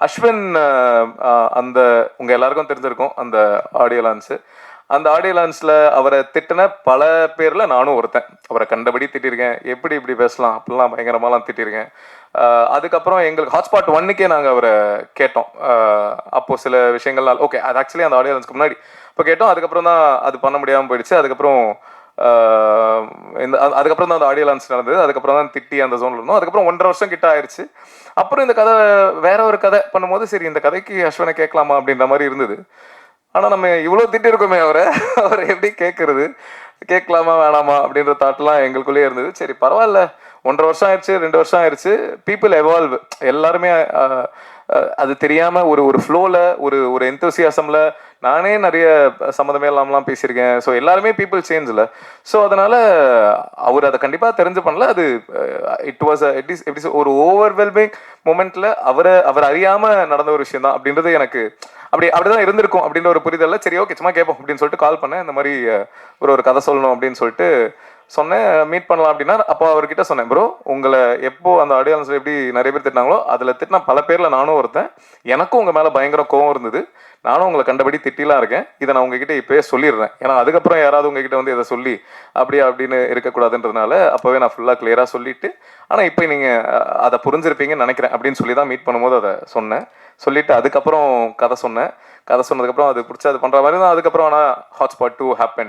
அஸ்வின் அந்த உங்க எல்லாருக்கும் தெரிஞ்சிருக்கும் அந்த ஆடியோ லான்ஸ். அந்த ஆடியோ லான்ஸ்ல அவரை திட்டின பல பேர்ல நானும் ஒருத்தன். அவரை கண்டபடி திட்டிருக்கேன். எப்படி இப்படி பேசலாம் அப்படிலாம் பயங்கரமாலாம் திட்டிருக்கேன். அதுக்கப்புறம் எங்களுக்கு ஹாட்ஸ்பாட் 1க்கே நாங்கள் அவரை கேட்டோம். அப்போ சில விஷயங்கள்னால ஓகே, அது ஆக்சுவலி அந்த ஆடியோ லான்ஸ்க்கு முன்னாடி இப்போ கேட்டோம். அதுக்கப்புறம் தான் அது பண்ண முடியாமல் போயிடுச்சு. அதுக்கப்புறம் அதுக்கப்புறம் தான் அந்த ஆடியோ லான்ச் நடந்தது. அதுக்கப்புறம் தான் திட்டி அந்த ஜோன்ல இருந்தோம். அதுக்கப்புறம் 1.5 வருஷம் கிட்ட ஆயிடுச்சு. அப்புறம் இந்த கதை வேற ஒரு கதை பண்ணும்போது சரி இந்த கதைக்கு அஸ்வினை கேட்கலாமா அப்படின்ற மாதிரி இருந்தது. ஆனால் நம்ம இவ்வளோ திட்டி இருக்கோமே அவரை எப்படி கேட்கறது, கேட்கலாமா வேணாமா அப்படின்ற தாட்லாம் எங்களுக்குள்ளேயே இருந்தது. சரி பரவாயில்ல, 1.5 வருஷம் ஆயிடுச்சு, 2 வருஷம் ஆயிடுச்சு. People evolve. எல்லாருமே அது தெரியாம ஒரு ஒரு ஃப்ளோல ஒரு எந்தூசியாசம்ல நானே நிறைய சம்மந்தமே இல்லாமலாம் பேசியிருக்கேன். ஸோ எல்லாருமே பீப்புள் சேஞ்சில். ஸோ அதனால அவர் அதை கண்டிப்பாக தெரிஞ்சு பண்ணல. அது இட் வாஸ் எப்படி ஒரு ஓவர்வெல்மிங் மொமெண்ட்ல அவர் அறியாம நடந்த ஒரு விஷயம் தான் அப்படின்றது எனக்கு அப்படிதான் இருந்திருக்கும் அப்படின்ற ஒரு புரிதல்ல சரி ஓகே சும்மா கேட்போம் அப்படின்னு சொல்லிட்டு கால் பண்ணேன். இந்த மாதிரி ஒரு கதை சொல்லணும் அப்படின்னு சொல்லிட்டு சொன்னேன். மீட் பண்ணலாம் அப்படின்னா அப்போ அவர்கிட்ட சொன்னேன், ப்ரோ உங்களை எப்போ அந்த ஆடியோ லான்ஸ்ல எப்படி நிறைய பேர் திட்டினாங்களோ அதில் திட்டினா பல பேர்ல நானும் ஒருத்தன். எனக்கும் உங்க மேல பயங்கர கோவம் இருந்தது. நானும் உங்களை கண்டபடி திட்டிலாம் இருக்கேன். இதை நான் உங்ககிட்ட இப்பயே சொல்லிடுறேன். ஏன்னா அதுக்கப்புறம் யாராவது உங்ககிட்ட வந்து இதை சொல்லி அப்படியே அப்படின்னு இருக்கக்கூடாதுன்றதுனால அப்பவே நான் ஃபுல்லாக கிளியரா சொல்லிட்டு, ஆனால் இப்போ நீங்க அதை புரிஞ்சிருப்பீங்கன்னு நினைக்கிறேன் அப்படின்னு சொல்லி தான் மீட் பண்ணும்போது அதை சொன்னேன். சொல்லிட்டு அதுக்கப்புறம் கதை சொன்னேன். கதை சொன்னதுக்கப்புறம் அது பிடிச்சி அது பண்ற மாதிரி தான். அதுக்கப்புறம் ஆனால் ஹாட்ஸ்பாட் 2 ஹேப்பன்ட்.